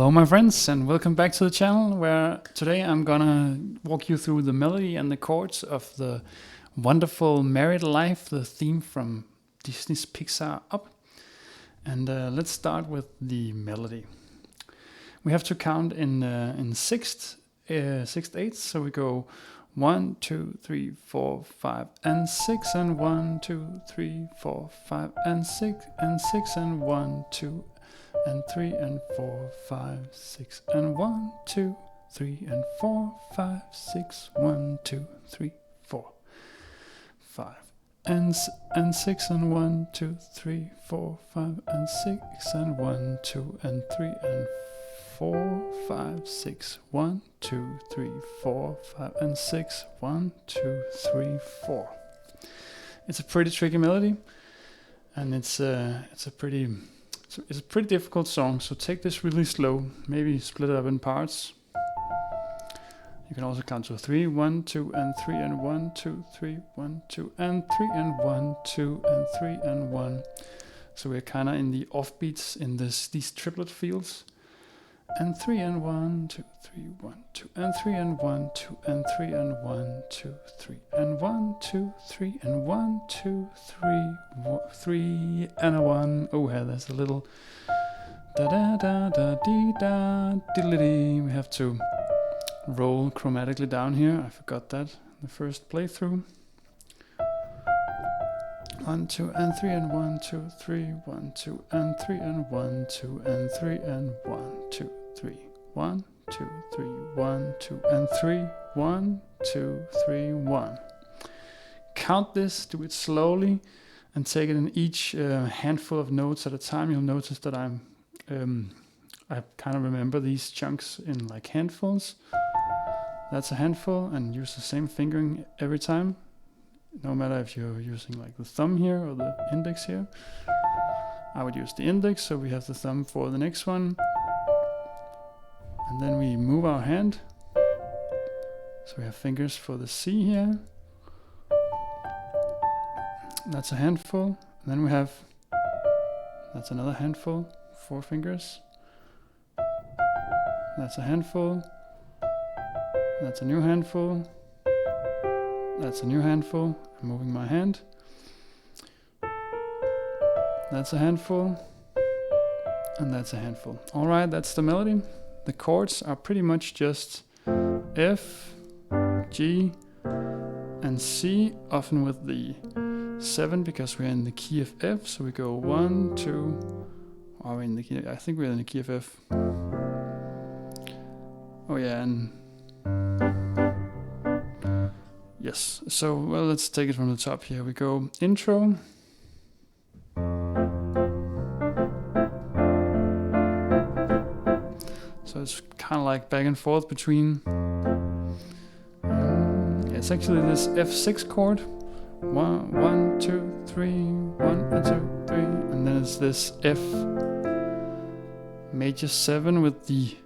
Hello my friends, and welcome back to the channel, where today I'm gonna walk you through the melody and the chords of the wonderful Married Life, the theme from Disney's Pixar Up. And let's start with the melody. We have to count in sixth eighths, so we go 1, 2, 3, 4, 5, and 6, and 1, 2, 3, 4, 5, and 6, and 6, and 1, 2, and 3, and 4, 5, 6, and 1, 2, 3, and 4, 5, 6, 1, 2, 3, 4, 5, and 6, and 1, 2, 3, 4, 5, and 6, and 1, 2, and 3, and 4, 5, 6, 1, 2, 3, 4, 5, and 6, 1, 2, 3, 4. It's a pretty tricky melody, and it's a pretty difficult song, so take this really slow, maybe split it up in parts. You can also count to 3, 1, 2, and 3, and 1, 2, 3, 1, 2, and 3, and 1, 2, and 3, and 1. So we're kind of in the offbeats in these triplet fields. And 3, and 1, 2, 3, 1, 2, and 3, and 1, 2, and 3, and 1, 2, 3, and 1, 2, 3, and 1, 2, 3, and a 1. Oh, yeah, there's a little da da da da dee da diddly dee. We have to roll chromatically down here. I forgot that in the first playthrough. 1, 2, and 3, and 1, 2, 3, 1, 2, and 3, and 1, 2, and 3, and 1, 2, 3, 1, 2, 3, 1, 2, and 3, 1, 2, 3, 1. Count this, do it slowly, and take it in each handful of notes at a time. You'll notice that I kind of remember these chunks in like handfuls. That's a handful, and use the same fingering every time. No matter if you're using like the thumb here or the index here. I would use the index, so we have the thumb for the next one. And then we move our hand. So we have fingers for the C here. That's a handful. And then we have, that's another handful, 4 fingers. That's a handful. That's a new handful. That's a new handful. I'm moving my hand. That's a handful. And that's a handful. Alright, that's the melody. The chords are pretty much just F, G, and C, often with the 7 because we're in the key of F. So we go 1, 2, are we in the key? I think we're in the key of F. Oh yeah, and yes, so well, let's take it from the top here. We go intro. So it's kind of like back and forth between. It's actually this F6 chord. 1, 2, 3, 1, and 2, 3, and then it's this F major 7 with the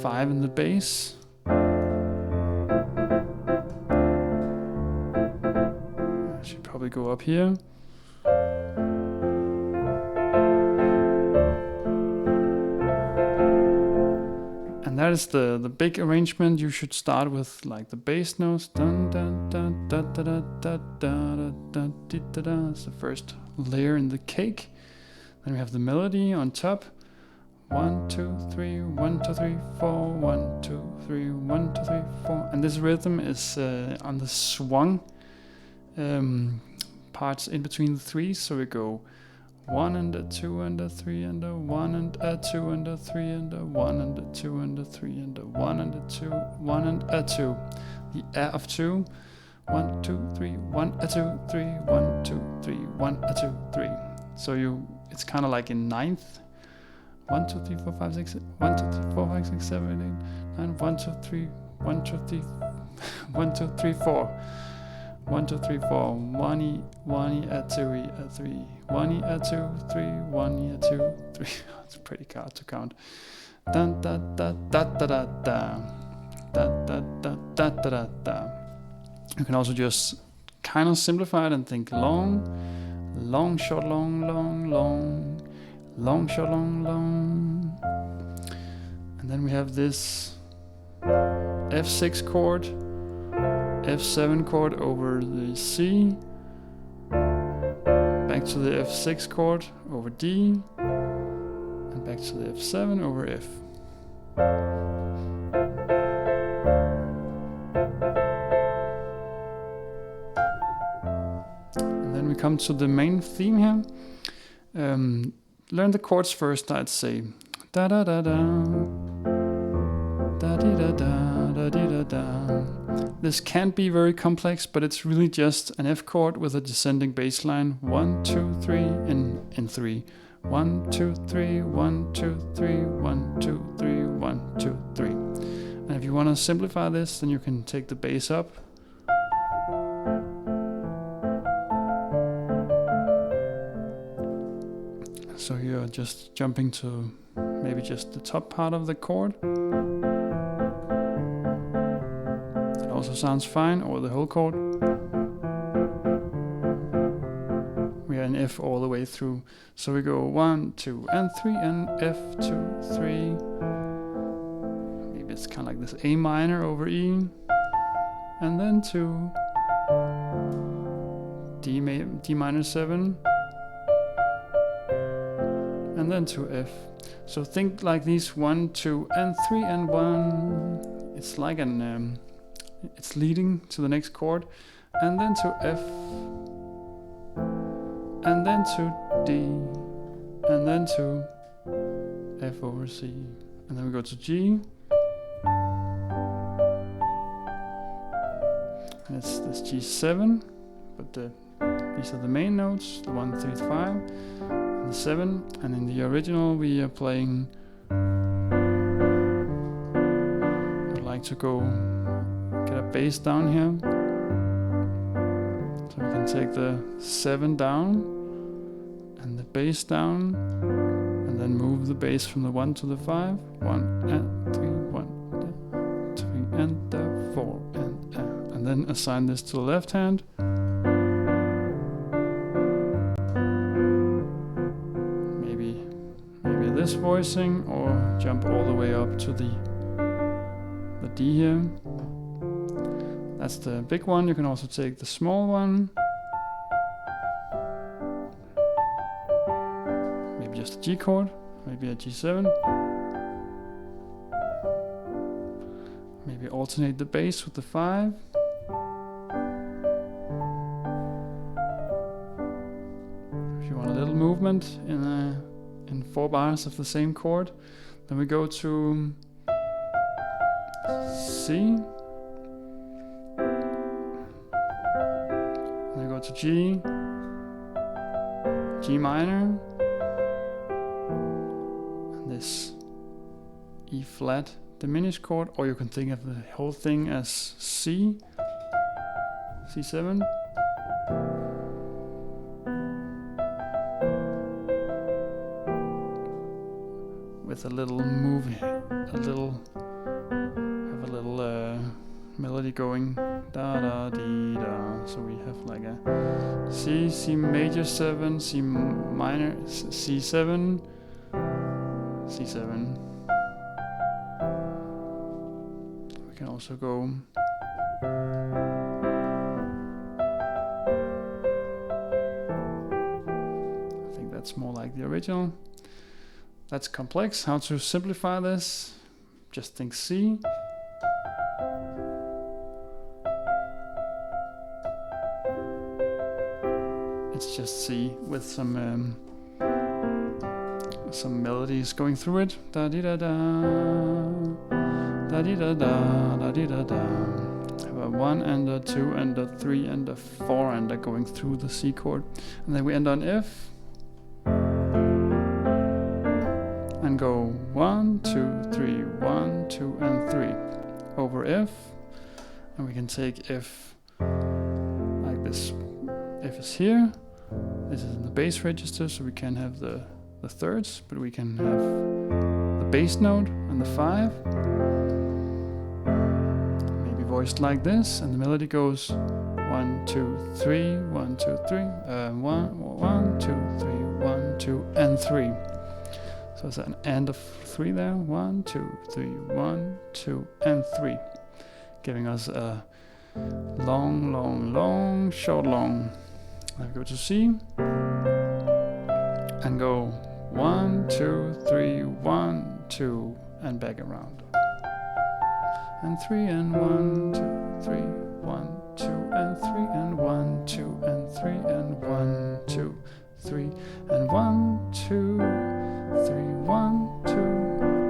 5 in the bass. Probably go up here. And that is the big arrangement. You should start with like the bass notes. Dun, dun, dun, da, da, da, da, da, da, da, da, da. It's the first layer in the cake. Then we have the melody on top. 1, 2, 3, 1, 2, 3, 4, 1, 2, 3, 1, 2, 3, 4. And this rhythm is on the swung parts in between the 3s, so we go 1 and a 2 and a 3 and a 1 and a 2 and a 3 and a 1 and a 2 and a 3 and a 1 and a 2, 1 and a 2. The A of 2. 1, 2, 3, 1, a 2, 3, 1, 2, 3, 1, a 2, 3. So it's kind of like in ninth. 1, 2, 3, 4, 5, 6, 1, 2, 3, 4, 5, 6, 7, 8, 9, 1, 2, 3, 1, 2, 3, 1, 2, 3, 4. 1, 2, 3, 4. 1 E, 1 E, a 2 E, a 3. 1 E, a 2, 3. 1 E, a 2, 3. It's pretty hard to count. Dun da da da da da da. Da da da da da da da. You can also just kind of simplify it and think long, long, short, long, long, long, long, short, long, long. And then we have this F6 chord, F7 chord over the C, back to the F6 chord over D, and back to the F7 over F. And then we come to the main theme here. Learn the chords first, I'd say. Da da da da, da di da da, da di da da. This can't be very complex, but it's really just an F chord with a descending bass line. 1, 2, 3, in 3. 1, 2, 3, 1, 2, 3, 1, 2, 3, 1, 2, 3. And if you want to simplify this, then you can take the bass up. So you're just jumping to maybe just the top part of the chord. That also sounds fine, or the whole chord. We are in F all the way through. So we go 1, 2, and 3, and F, 2, 3. Maybe it's kind of like this A minor over E. And then to D minor 7. And then to F. So think like these 1, 2, and 3, and 1. It's like an it's leading to the next chord, and then to F, and then to D, and then to F over C, and then we go to G, and it's this G7, but these are the main notes, the 1, 3, 5. 7, and in the original we are playing. I'd like to go get a bass down here, so we can take the 7 down and the bass down, and then move the bass from the 1 to the 5. 1 and 3, 1 and 3 and 4 and then assign this to the left hand. This voicing, or jump all the way up to the D here. That's the big one. You can also take the small one. Maybe just a G chord, maybe a G7. Maybe alternate the bass with the 5. If you want a little movement in 4 bars of the same chord. Then we go to C. Then we go to G. G minor. And this E flat diminished chord, or you can think of the whole thing as C. C7. With a little move, have a little melody going, da da dee da. So we have like a C, C major 7, C minor, C7, C7. We can also go. I think that's more like the original. That's complex. How to simplify this? Just think C. It's just C with some melodies going through it. Da di da da, da di da da, da di da da. Have a 1 and a 2 and a 3 and a 4 and a going through the C chord, and then we end on F. And go 1, 2, 3, 1, 2, and 3 over F, and we can take F like this. F is here. This is in the bass register, so we can have the thirds, but we can have the bass note and the 5. Maybe voiced like this, and the melody goes 1, 2, 3, 1, 2, 3, 1, 1, 2, 3, 1, 2, and 3. So it's an and of 3 there. 1, 2, 3, 1, 2, and 3. Giving us a long, long, long, short, long. I go to C and go 1, 2, 3, 1, 2, and back around. And 3 and 1, 2, 3, 1, 2, and 3 and 1, 2, and 3 and 1, 2, 3 and 1, 2, 3, 1, 2,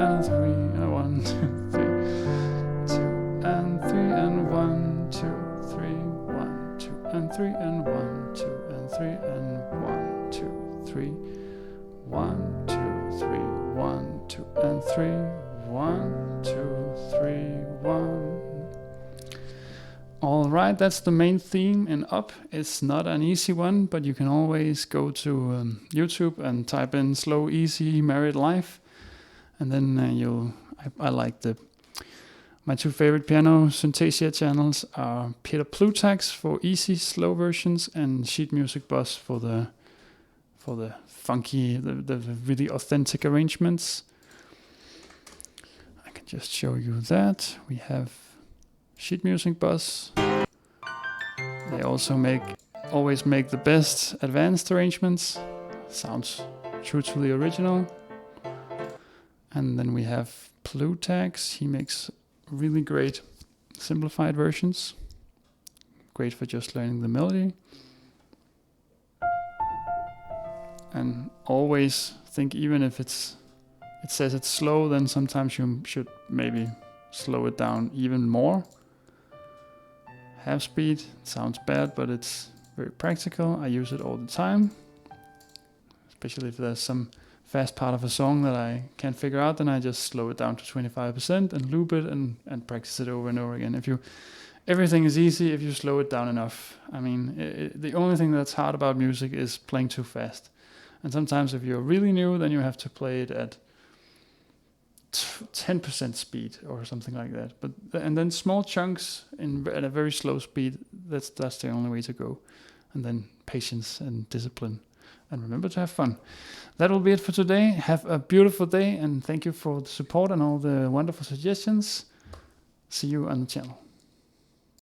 and 3 and 1, 2, 3, 2 and 3 and 1, 2, 3, 1, 2 and 3 and 1, 2 and 3 and 1, 2, 3, 1, 2, 3, 1, 2 and 3, 1, 2, 3, 1. All right, that's the main theme in Up. It's not an easy one, but you can always go to YouTube and type in slow, easy, married life. And then I like my 2 favorite piano Synthesia channels are Peter Plutak's for easy, slow versions and Sheet Music Bus for the funky, the really authentic arrangements. I can just show you that. We have Sheet Music Bus. They also always make the best advanced arrangements. Sounds true to the original. And then we have Plutak's. He makes really great simplified versions. Great for just learning the melody. And always think, even if it says it's slow, then sometimes you should maybe slow it down even more. Half speed sounds bad, but it's very practical. I use it all the time, especially if there's some fast part of a song that I can't figure out, then I just slow it down to 25% and loop it and practice it over and over again. Everything is easy if you slow it down enough. I mean, the only thing that's hard about music is playing too fast. And sometimes if you're really new, then you have to play it at 10% speed or something like that. And then small chunks at a very slow speed, that's the only way to go. And then patience and discipline. And remember to have fun. That will be it for today. Have a beautiful day, and thank you for the support and all the wonderful suggestions. See you on the channel.